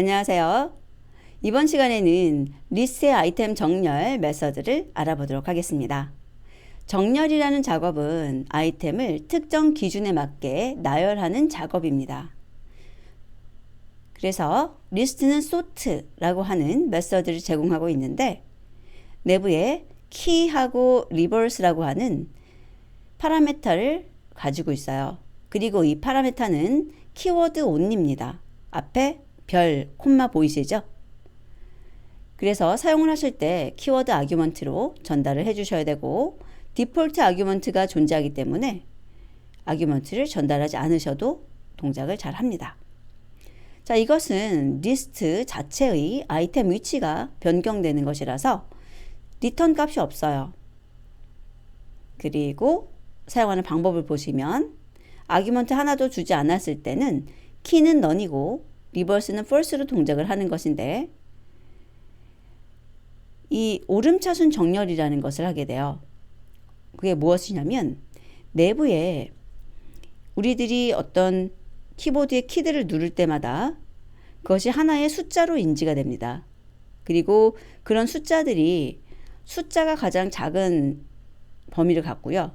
안녕하세요. 이번 시간에는 리스트의 아이템 정렬 메서드를 알아보도록 하겠습니다. 정렬이라는 작업은 아이템을 특정 기준에 맞게 나열하는 작업입니다. 그래서 리스트는 sort라고 하는 메서드를 제공하고 있는데 내부에 key하고 reverse라고 하는 파라미터를 가지고 있어요. 그리고 이 파라미터는 키워드 only입니다. 앞에 별, 콤마 보이시죠? 그래서 사용을 하실 때 키워드 아규먼트로 전달을 해주셔야 되고 디폴트 아규먼트가 존재하기 때문에 아규먼트를 전달하지 않으셔도 동작을 잘 합니다. 자, 이것은 리스트 자체의 아이템 위치가 변경되는 것이라서 리턴 값이 없어요. 그리고 사용하는 방법을 보시면 아규먼트 하나도 주지 않았을 때는 키는 none이고 리버스는 false로 동작을 하는 것인데 이 오름차순 정렬이라는 것을 하게 돼요. 그게 무엇이냐면 내부에 우리들이 어떤 키보드의 키들을 누를 때마다 그것이 하나의 숫자로 인지가 됩니다. 그리고 그런 숫자들이 숫자가 가장 작은 범위를 갖고요.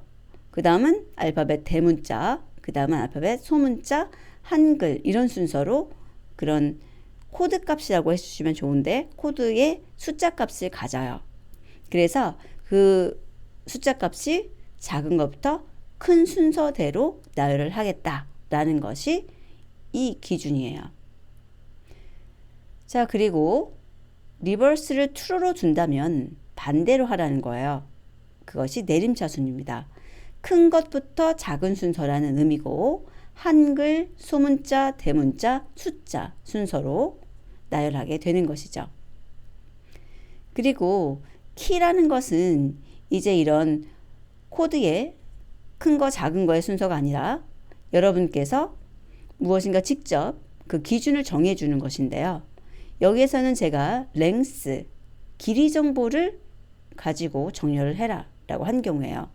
그 다음은 알파벳 대문자, 그 다음은 알파벳 소문자, 한글 이런 순서로 그런 코드 값이라고 해주시면 좋은데 코드의 숫자 값을 가져요. 그래서 그 숫자 값이 작은 것부터 큰 순서대로 나열을 하겠다라는 것이 이 기준이에요. 자, 그리고 리버스를 true로 준다면 반대로 하라는 거예요. 그것이 내림차순입니다. 큰 것부터 작은 순서라는 의미고 한글, 소문자, 대문자, 숫자 순서로 나열하게 되는 것이죠. 그리고 키라는 것은 이제 이런 코드의 큰 거, 작은 거의 순서가 아니라 여러분께서 무엇인가 직접 그 기준을 정해주는 것인데요. 여기에서는 제가 length, 길이 정보를 가지고 정렬을 해라 라고 한 경우에요.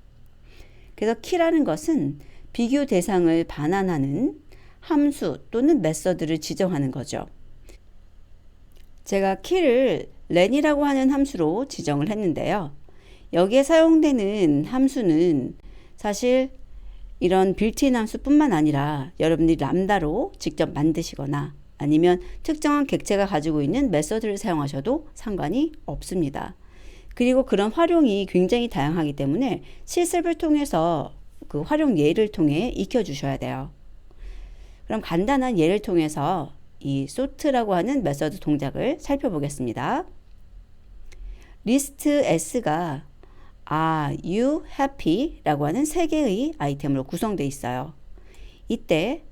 그래서 키라는 것은 비교 대상을 반환하는 함수 또는 메서드를 지정하는 거죠. 제가 키를 len이라고 하는 함수로 지정을 했는데요. 여기에 사용되는 함수는 사실 이런 빌트인 함수뿐만 아니라 여러분들이 람다로 직접 만드시거나 아니면 특정한 객체가 가지고 있는 메서드를 사용하셔도 상관이 없습니다. 그리고 그런 활용이 굉장히 다양하기 때문에 실습을 통해서 그 활용 예를 통해 익혀주셔야 돼요. 그럼 간단한 예를 통해서 이 sort라고 하는 메서드 동작을 살펴보겠습니다. 리스트 S가 Are you happy? 라고 하는 3개의 아이템으로 구성되어 있어요. 이때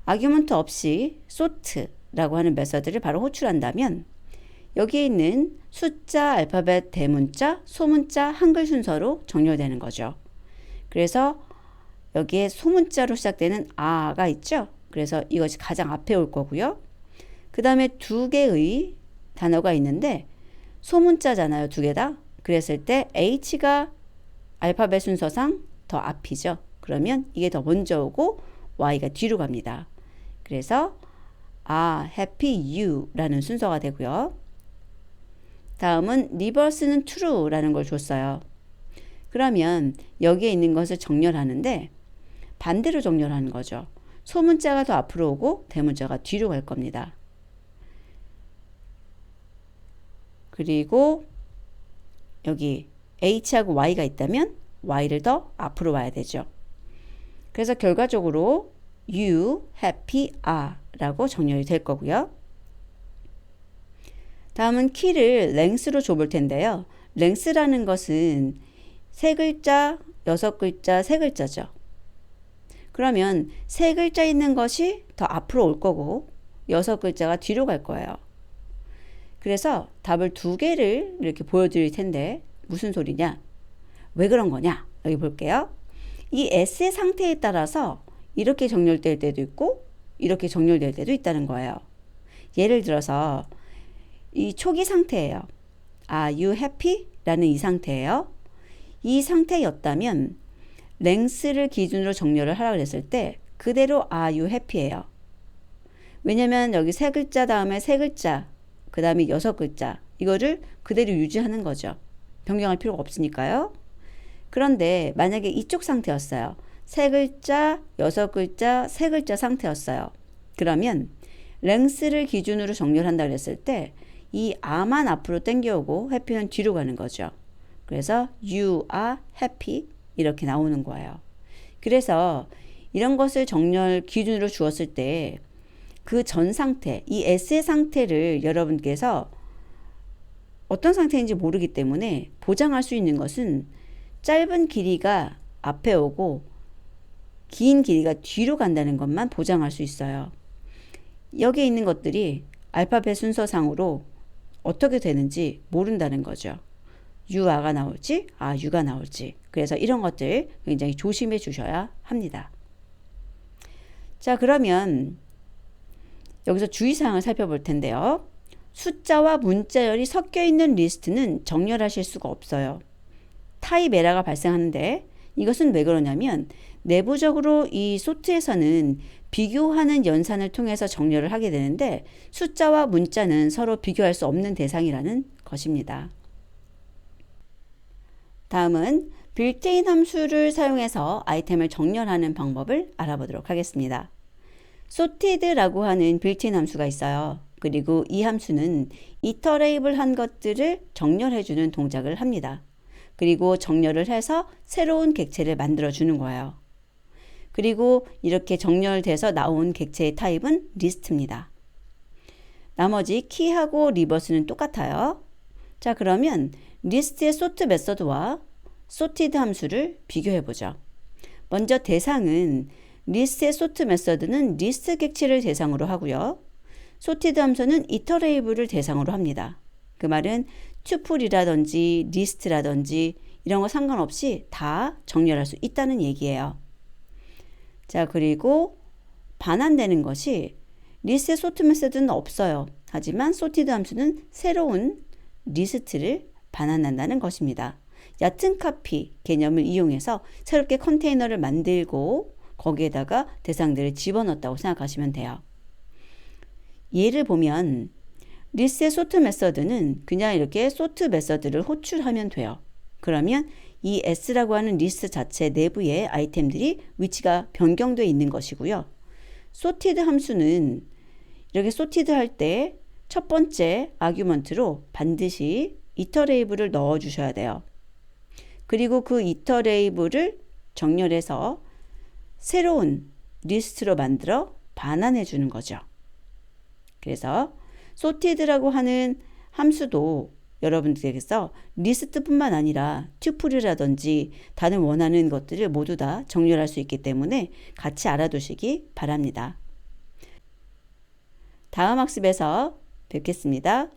아규먼트 없이 sort라고 하는 메서드를 바로 호출한다면 여기에 있는 숫자, 알파벳, 대문자, 소문자, 한글 순서로 정렬되는 거죠. 그래서 여기에 소문자로 시작되는 아가 있죠. 그래서 이것이 가장 앞에 올 거고요. 그 다음에 2개의 단어가 있는데 소문자잖아요. 2개 다. 그랬을 때 H가 알파벳 순서상 더 앞이죠. 그러면 이게 더 먼저 오고 Y가 뒤로 갑니다. 그래서 happy you 라는 순서가 되고요. 다음은 reverse는 true 라는 걸 줬어요. 그러면 여기에 있는 것을 정렬하는데 반대로 정렬하는 거죠. 소문자가 더 앞으로 오고 대문자가 뒤로 갈 겁니다. 그리고 여기 H하고 Y가 있다면 Y를 더 앞으로 와야 되죠. 그래서 결과적으로 you happy are 라고 정렬이 될 거고요. 다음은 키를 length로 줘볼 텐데요. length라는 것은 3글자, 6글자, 3글자죠. 그러면 3글자 있는 것이 더 앞으로 올 거고 6글자가 뒤로 갈 거예요. 그래서 답을 2개를 이렇게 보여드릴 텐데 무슨 소리냐? 왜 그런 거냐? 여기 볼게요. 이 S의 상태에 따라서 이렇게 정렬될 때도 있고 이렇게 정렬될 때도 있다는 거예요. 예를 들어서 이 초기 상태예요. Are you happy? 라는 이 상태예요. 이 상태였다면 length를 기준으로 정렬을 하라고 했을 때 그대로 are you happy예요. 왜냐면 여기 세 글자 다음에 세 글자, 그 다음에 여섯 글자, 이거를 그대로 유지하는 거죠. 변경할 필요가 없으니까요. 그런데 만약에 이쪽 상태였어요. 세 글자, 여섯 글자, 세 글자 상태였어요. 그러면 랭스를 기준으로 정렬한다 그랬을 때 이 are만 앞으로 당겨오고 happy는 뒤로 가는 거죠. 그래서 you are happy 이렇게 나오는 거예요. 그래서 이런 것을 정렬 기준으로 주었을 때 그 전 상태, 이 s의 상태를 여러분께서 어떤 상태인지 모르기 때문에 보장할 수 있는 것은 짧은 길이가 앞에 오고 긴 길이가 뒤로 간다는 것만 보장할 수 있어요. 여기에 있는 것들이 알파벳 순서상으로 어떻게 되는지 모른다는 거죠. 유아가 나올지 아유가 나올지. 그래서 이런 것들 굉장히 조심해 주셔야 합니다. 자, 그러면 여기서 주의사항을 살펴볼 텐데요. 숫자와 문자열이 섞여 있는 리스트는 정렬하실 수가 없어요. 타입 에러가 발생하는데 이것은 왜 그러냐면 내부적으로 이 소트에서는 비교하는 연산을 통해서 정렬을 하게 되는데 숫자와 문자는 서로 비교할 수 없는 대상이라는 것입니다. 다음은 빌트인 함수를 사용해서 아이템을 정렬하는 방법을 알아보도록 하겠습니다. sorted라고 하는 빌트인 함수가 있어요. 그리고 이 함수는 이터레이블한 것들을 정렬해주는 동작을 합니다. 그리고 정렬을 해서 새로운 객체를 만들어주는 거예요. 그리고 이렇게 정렬돼서 나온 객체의 타입은 리스트입니다. 나머지 키하고 리버스는 똑같아요. 자, 그러면 리스트의 sort 메서드와 sorted 함수를 비교해보죠. 먼저 대상은 리스트의 sort 메서드는 리스트 객체를 대상으로 하고요. sorted 함수는 이터레이블을 대상으로 합니다. 그 말은 튜플이라든지 리스트라든지 이런 거 상관없이 다 정렬할 수 있다는 얘기예요. 자, 그리고 반환되는 것이 리스트의 sort 메서드는 없어요. 하지만 sorted 함수는 새로운 리스트를 반환한다는 것입니다. 얕은 카피 개념을 이용해서 새롭게 컨테이너를 만들고 거기에다가 대상들을 집어넣었다고 생각하시면 돼요. 예를 보면 리스트의 sort 메서드는 그냥 이렇게 sort 메서드를 호출하면 돼요. 그러면 이 s라고 하는 리스트 자체 내부에 아이템들이 위치가 변경되어 있는 것이고요. sorted 함수는 이렇게 sorted 할 때 첫 번째 아규먼트로 반드시 이터레이블을 넣어 주셔야 돼요. 그리고 그 이터레이블을 정렬해서 새로운 리스트로 만들어 반환해 주는 거죠. 그래서 sorted라고 하는 함수도 여러분들께서 리스트뿐만 아니라 튜플이라든지 다른 원하는 것들을 모두 다 정렬할 수 있기 때문에 같이 알아두시기 바랍니다. 다음 학습에서 뵙겠습니다.